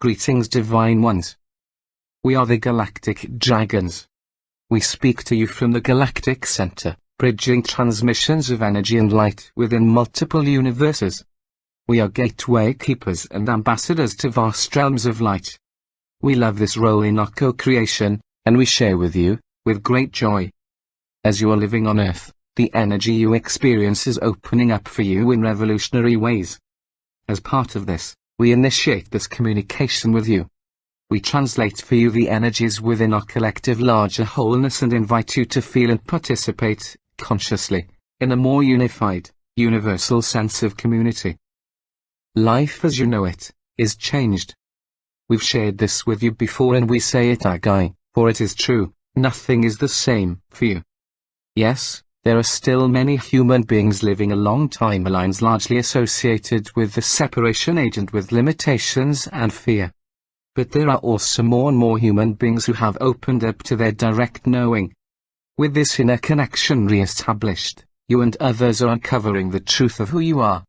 Greetings, Divine Ones. We are the Galactic Dragons. We speak to you from the Galactic Center, bridging transmissions of energy and light within multiple universes. We are gateway keepers and ambassadors to vast realms of light. We love this role in our co-creation, and we share with you, with great joy. As you are living on Earth, the energy you experience is opening up for you in revolutionary ways. As part of this, we initiate this communication with you. We translate for you the energies within our collective larger wholeness and invite you to feel and participate, consciously, in a more unified, universal sense of community. Life as you know it, is changed. We've shared this with you before and we say it again, for it is true, nothing is the same for you. Yes, there are still many human beings living along timelines largely associated with the separation agent with limitations and fear. But there are also more and more human beings who have opened up to their direct knowing. With this inner connection re-established, you and others are uncovering the truth of who you are.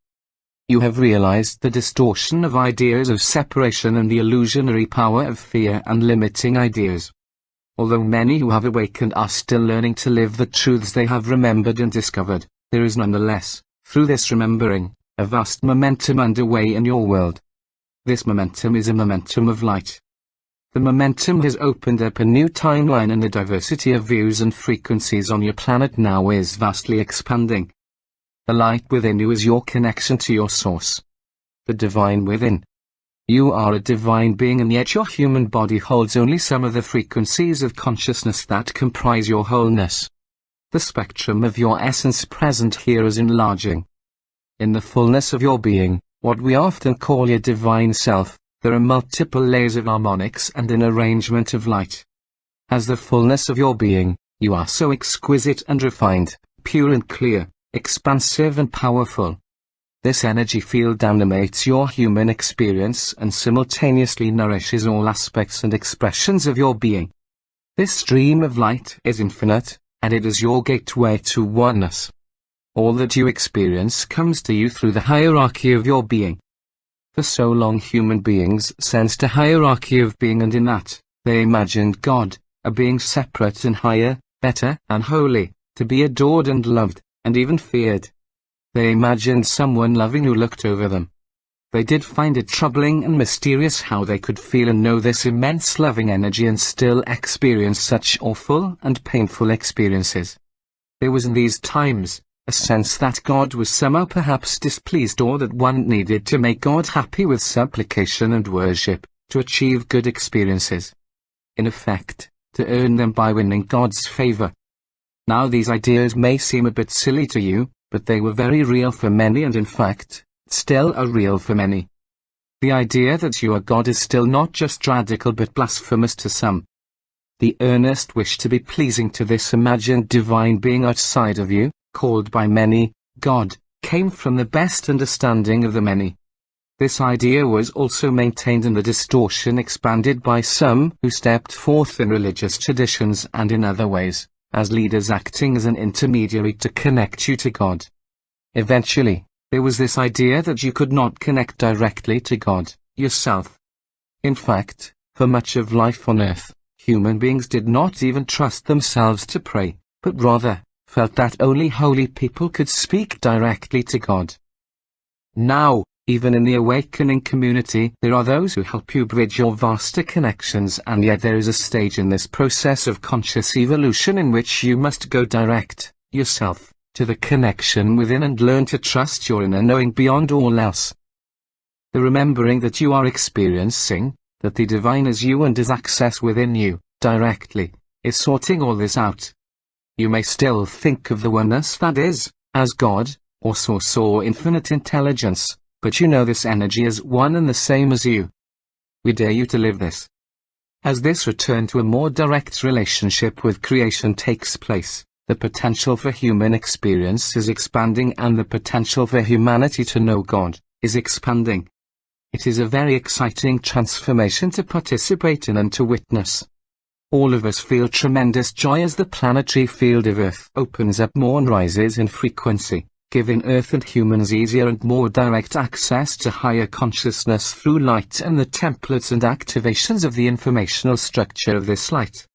You have realized the distortion of ideas of separation and the illusionary power of fear and limiting ideas. Although many who have awakened are still learning to live the truths they have remembered and discovered, there is nonetheless, through this remembering, a vast momentum underway in your world. This momentum is a momentum of light. The momentum has opened up a new timeline and the diversity of views and frequencies on your planet now is vastly expanding. The light within you is your connection to your source. The divine within. You are a divine being and yet your human body holds only some of the frequencies of consciousness that comprise your wholeness. The spectrum of your essence present here is enlarging. In the fullness of your being, what we often call your divine self, there are multiple layers of harmonics and an arrangement of light. As the fullness of your being, you are so exquisite and refined, pure and clear, expansive and powerful. This energy field animates your human experience and simultaneously nourishes all aspects and expressions of your being. This stream of light is infinite, and it is your gateway to oneness. All that you experience comes to you through the hierarchy of your being. For so long human beings sensed a hierarchy of being, and in that, they imagined God, a being separate and higher, better and holy, to be adored and loved, and even feared. They imagined someone loving who looked over them. They did find it troubling and mysterious how they could feel and know this immense loving energy and still experience such awful and painful experiences. There was in these times, a sense that God was somehow perhaps displeased, or that one needed to make God happy with supplication and worship, to achieve good experiences. In effect, to earn them by winning God's favor. Now these ideas may seem a bit silly to you, but they were very real for many and in fact, still are real for many. The idea that you are God is still not just radical but blasphemous to some. The earnest wish to be pleasing to this imagined divine being outside of you, called by many, God, came from the best understanding of the many. This idea was also maintained and the distortion expanded by some who stepped forth in religious traditions and in other ways, as leaders acting as an intermediary to connect you to God. Eventually, there was this idea that you could not connect directly to God, yourself. In fact, for much of life on Earth, human beings did not even trust themselves to pray, but rather, felt that only holy people could speak directly to God. Now, even in the awakening community, there are those who help you bridge your vaster connections, and yet there is a stage in this process of conscious evolution in which you must go direct, yourself, to the connection within and learn to trust your inner knowing beyond all else. The remembering that you are experiencing, that the divine is you and is access within you, directly, is sorting all this out. You may still think of the oneness that is, as God, or source or infinite intelligence, but you know this energy is one and the same as you. We dare you to live this. As this return to a more direct relationship with creation takes place, the potential for human experience is expanding and the potential for humanity to know God is expanding. It is a very exciting transformation to participate in and to witness. All of us feel tremendous joy as the planetary field of Earth opens up more and rises in frequency, giving Earth and humans easier and more direct access to higher consciousness through light and the templates and activations of the informational structure of this light.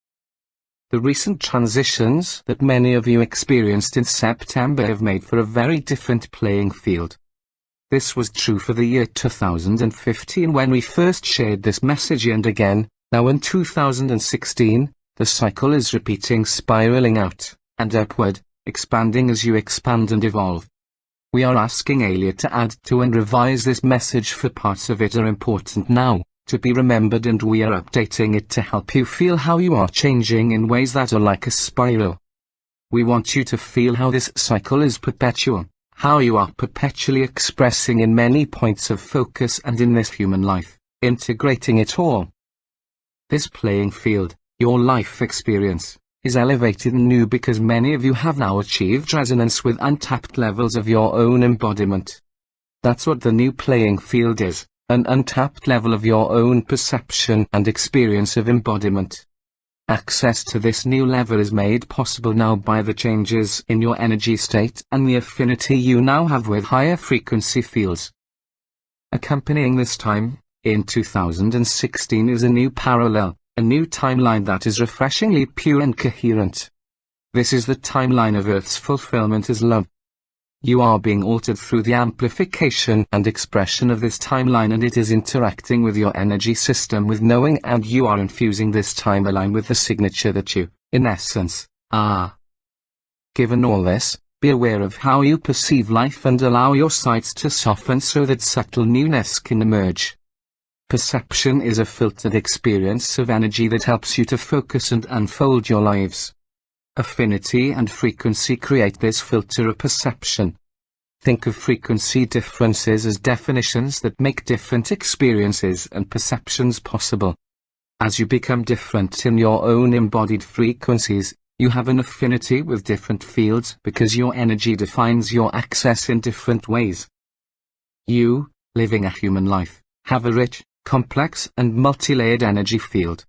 The recent transitions that many of you experienced in September have made for a very different playing field. This was true for the year 2015 when we first shared this message, and again, now in 2016, the cycle is repeating, spiraling out and upward, expanding as you expand and evolve. We are asking Ailia to add to and revise this message, for parts of it are important now to be remembered, and we are updating it to help you feel how you are changing in ways that are like a spiral. We want you to feel how this cycle is perpetual, how you are perpetually expressing in many points of focus and in this human life, integrating it all. This playing field, your life experience, is elevated and new because many of you have now achieved resonance with untapped levels of your own embodiment. That's what the new playing field is, an untapped level of your own perception and experience of embodiment. Access to this new level is made possible now by the changes in your energy state and the affinity you now have with higher frequency fields. Accompanying this time, in 2016, is a new parallel, a new timeline that is refreshingly pure and coherent. This is the timeline of Earth's fulfillment as love. You are being altered through the amplification and expression of this timeline, and it is interacting with your energy system with knowing, and you are infusing this timeline with the signature that you, in essence, are. Given all this, be aware of how you perceive life and allow your sights to soften so that subtle newness can emerge. Perception is a filtered experience of energy that helps you to focus and unfold your lives. Affinity and frequency create this filter of perception. Think of frequency differences as definitions that make different experiences and perceptions possible. As you become different in your own embodied frequencies, you have an affinity with different fields because your energy defines your access in different ways. You, living a human life, have a rich, complex and multi-layered energy field.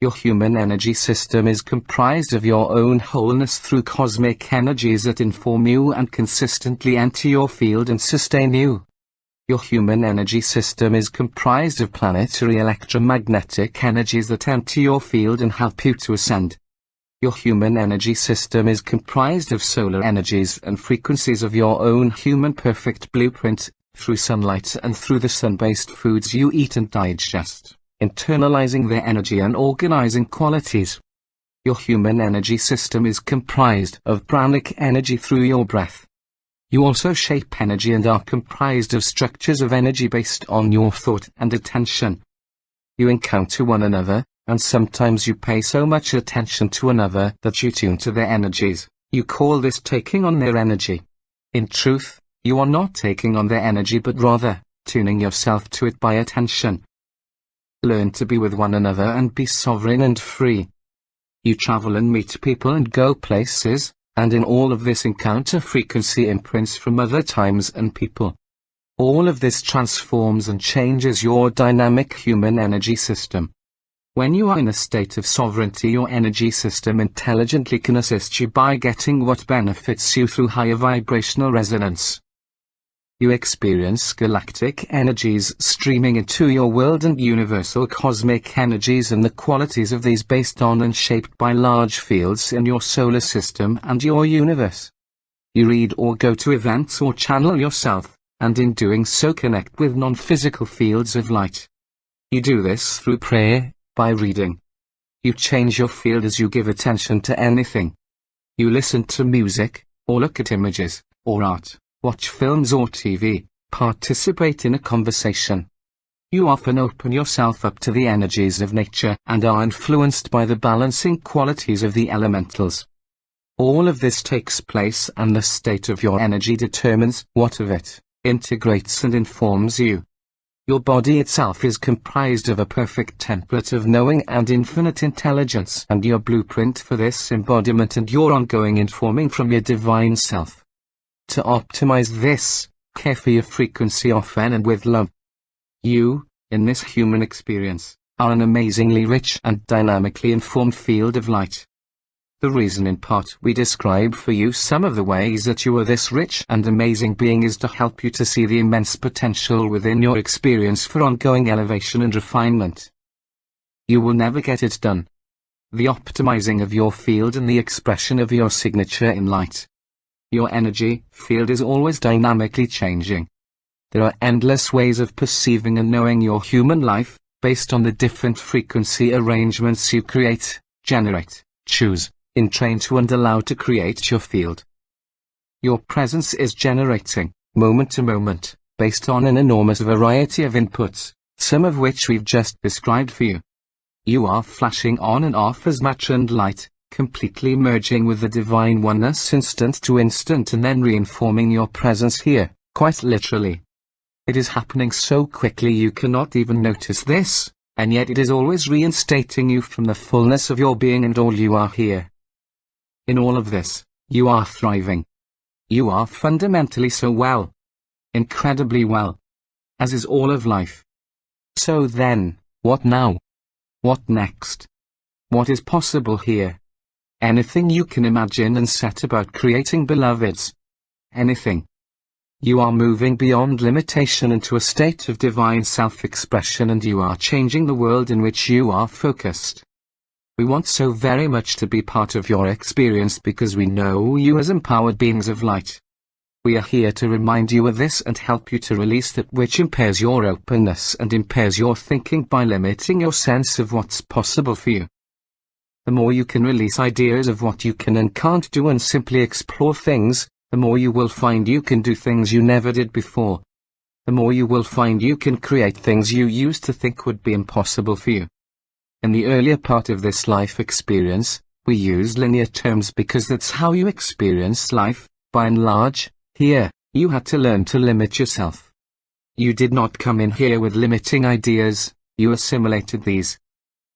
Your human energy system is comprised of your own wholeness through cosmic energies that inform you and consistently enter your field and sustain you. Your human energy system is comprised of planetary electromagnetic energies that enter your field and help you to ascend. Your human energy system is comprised of solar energies and frequencies of your own human perfect blueprint, through sunlight and through the sun-based foods you eat and digest, internalizing their energy and organizing qualities. Your human energy system is comprised of pranic energy through your breath. You also shape energy and are comprised of structures of energy based on your thought and attention. You encounter one another, and sometimes you pay so much attention to another that you tune to their energies. You call this taking on their energy. In truth, you are not taking on their energy but rather, tuning yourself to it by attention. Learn to be with one another and be sovereign and free. You travel and meet people and go places, and in all of this encounter frequency imprints from other times and people. All of this transforms and changes your dynamic human energy system. When you are in a state of sovereignty, your energy system intelligently can assist you by getting what benefits you through higher vibrational resonance. You experience galactic energies streaming into your world and universal cosmic energies and the qualities of these based on and shaped by large fields in your solar system and your universe. You read or go to events or channel yourself, and in doing so connect with non-physical fields of light. You do this through prayer, by reading. You change your field as you give attention to anything. You listen to music, or look at images, or art, watch films or TV, participate in a conversation. You often open yourself up to the energies of nature and are influenced by the balancing qualities of the elementals. All of this takes place and the state of your energy determines what of it integrates and informs you. Your body itself is comprised of a perfect template of knowing and infinite intelligence, and your blueprint for this embodiment and your ongoing informing from your divine self. To optimize this, care for your frequency often and with love. You, in this human experience, are an amazingly rich and dynamically informed field of light. The reason in part we describe for you some of the ways that you are this rich and amazing being is to help you to see the immense potential within your experience for ongoing elevation and refinement. You will never get it done. The optimizing of your field and the expression of your signature in light. Your energy field is always dynamically changing. There are endless ways of perceiving and knowing your human life, based on the different frequency arrangements you create, generate, choose, entrain to and allow to create your field. Your presence is generating, moment to moment, based on an enormous variety of inputs, some of which we've just described for you. You are flashing on and off as matter and light, completely merging with the divine oneness instant to instant and then reinforming your presence here, quite literally. It is happening so quickly you cannot even notice this, and yet it is always reinstating you from the fullness of your being and all you are here. In all of this, you are thriving. You are fundamentally so well. Incredibly well. As is all of life. So then, what now? What next? What is possible here? Anything you can imagine and set about creating, beloveds. Anything. You are moving beyond limitation into a state of divine self-expression, and you are changing the world in which you are focused. We want so very much to be part of your experience because we know you as empowered beings of light. We are here to remind you of this and help you to release that which impairs your openness and impairs your thinking by limiting your sense of what's possible for you. The more you can release ideas of what you can and can't do and simply explore things, the more you will find you can do things you never did before. The more you will find you can create things you used to think would be impossible for you. In the earlier part of this life experience, we use linear terms because that's how you experience life, by and large. Here, you had to learn to limit yourself. You did not come in here with limiting ideas, you assimilated these.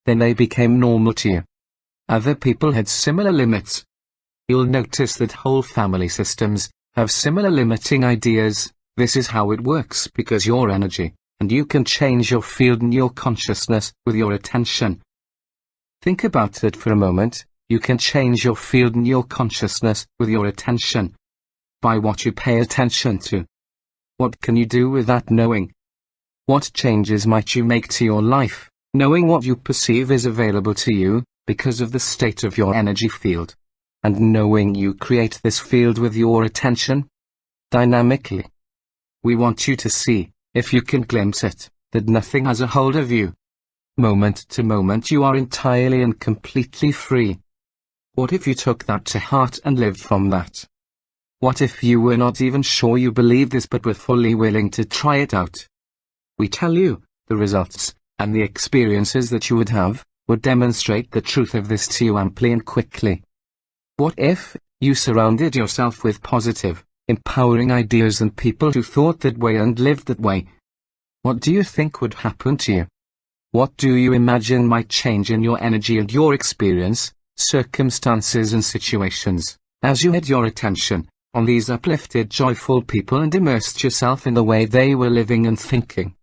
Then they became normal to you. Other people had similar limits. You'll notice that whole family systems have similar limiting ideas. This is how it works because your energy, and you can change your field and your consciousness with your attention. Think about that for a moment. You can change your field and your consciousness with your attention. By what you pay attention to. What can you do with that knowing? What changes might you make to your life, knowing what you perceive is available to you, because of the state of your energy field? And knowing you create this field with your attention? Dynamically. We want you to see, if you can glimpse it, that nothing has a hold of you. Moment to moment you are entirely and completely free. What if you took that to heart and lived from that? What if you were not even sure you believed this but were fully willing to try it out? We tell you, the results, and the experiences that you would have, would demonstrate the truth of this to you amply and quickly. What if you surrounded yourself with positive, empowering ideas and people who thought that way and lived that way? What do you think would happen to you? What do you imagine might change in your energy and your experience, circumstances and situations, as you had your attention on these uplifted, joyful people and immersed yourself in the way they were living and thinking?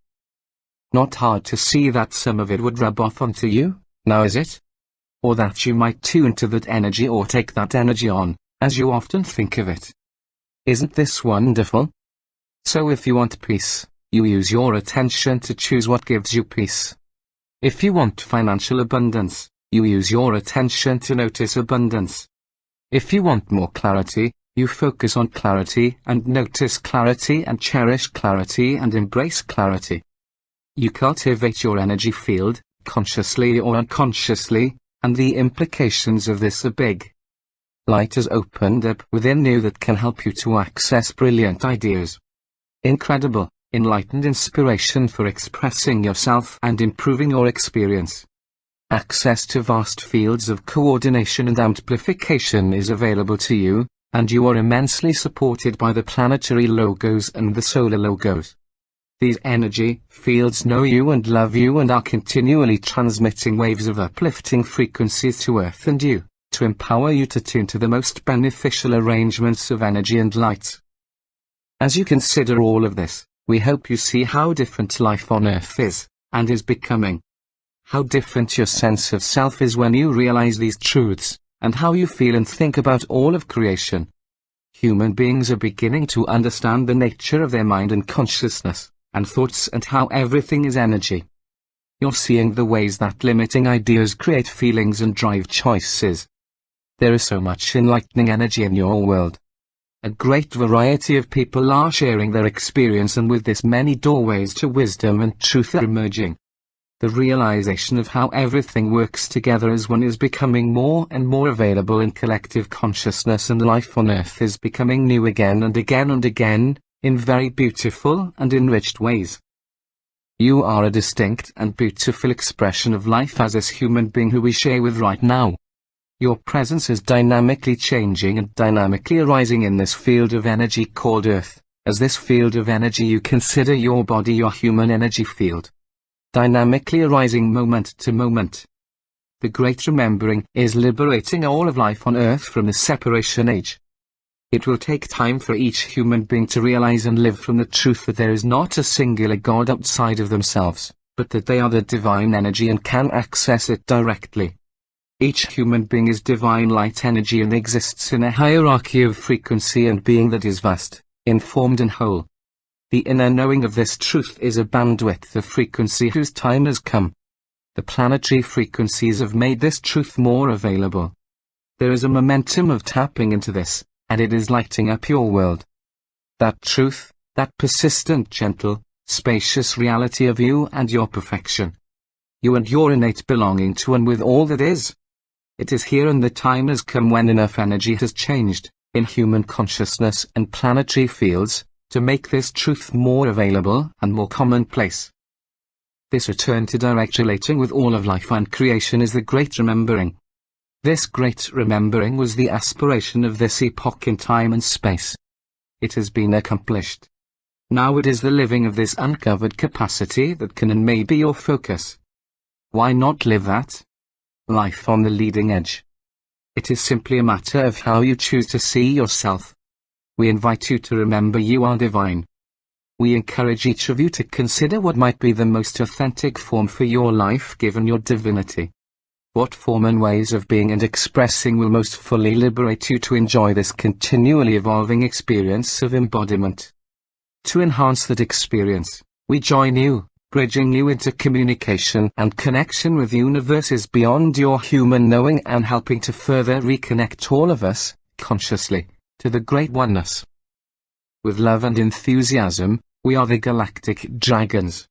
Not hard to see that some of it would rub off onto you, now is it? Or that you might tune to that energy or take that energy on, as you often think of it. Isn't this wonderful? So if you want peace, you use your attention to choose what gives you peace. If you want financial abundance, you use your attention to notice abundance. If you want more clarity, you focus on clarity and notice clarity and cherish clarity and embrace clarity. You cultivate your energy field, consciously or unconsciously, and the implications of this are big. Light has opened up within you that can help you to access brilliant ideas. Incredible, enlightened inspiration for expressing yourself and improving your experience. Access to vast fields of coordination and amplification is available to you, and you are immensely supported by the planetary logos and the solar logos. These energy fields know you and love you and are continually transmitting waves of uplifting frequencies to Earth and you, to empower you to tune to the most beneficial arrangements of energy and light. As you consider all of this, we hope you see how different life on Earth is, and is becoming. How different your sense of self is when you realize these truths, and how you feel and think about all of creation. Human beings are beginning to understand the nature of their mind and consciousness, and thoughts, and how everything is energy. You're seeing the ways that limiting ideas create feelings and drive choices. There is so much enlightening energy in your world. A great variety of people are sharing their experience, and with this many doorways to wisdom and truth are emerging. The realization of how everything works together as one is becoming more and more available in collective consciousness, and life on Earth is becoming new again and again and again, in very beautiful and enriched ways. You are a distinct and beautiful expression of life as this human being who we share with right now. Your presence is dynamically changing and dynamically arising in this field of energy called Earth. As this field of energy you consider your body your human energy field. Dynamically arising moment to moment. The great remembering is liberating all of life on Earth from the separation age. It will take time for each human being to realize and live from the truth that there is not a singular God outside of themselves, but that they are the divine energy and can access it directly. Each human being is divine light energy and exists in a hierarchy of frequency and being that is vast, informed and whole. The inner knowing of this truth is a bandwidth of frequency whose time has come. The planetary frequencies have made this truth more available. There is a momentum of tapping into this, and it is lighting up your world. That truth, that persistent, gentle, spacious reality of you and your perfection. You and your innate belonging to and with all that is. It is here, and the time has come when enough energy has changed, in human consciousness and planetary fields, to make this truth more available and more commonplace. This return to direct relating with all of life and creation is the great remembering. This great remembering was the aspiration of this epoch in time and space. It has been accomplished. Now it is the living of this uncovered capacity that can and may be your focus. Why not live that? Life on the leading edge. It is simply a matter of how you choose to see yourself. We invite you to remember you are divine. We encourage each of you to consider what might be the most authentic form for your life given your divinity. What form and ways of being and expressing will most fully liberate you to enjoy this continually evolving experience of embodiment. To enhance that experience, we join you, bridging you into communication and connection with universes beyond your human knowing and helping to further reconnect all of us, consciously, to the great oneness. With love and enthusiasm, we are the Galactic Dragons.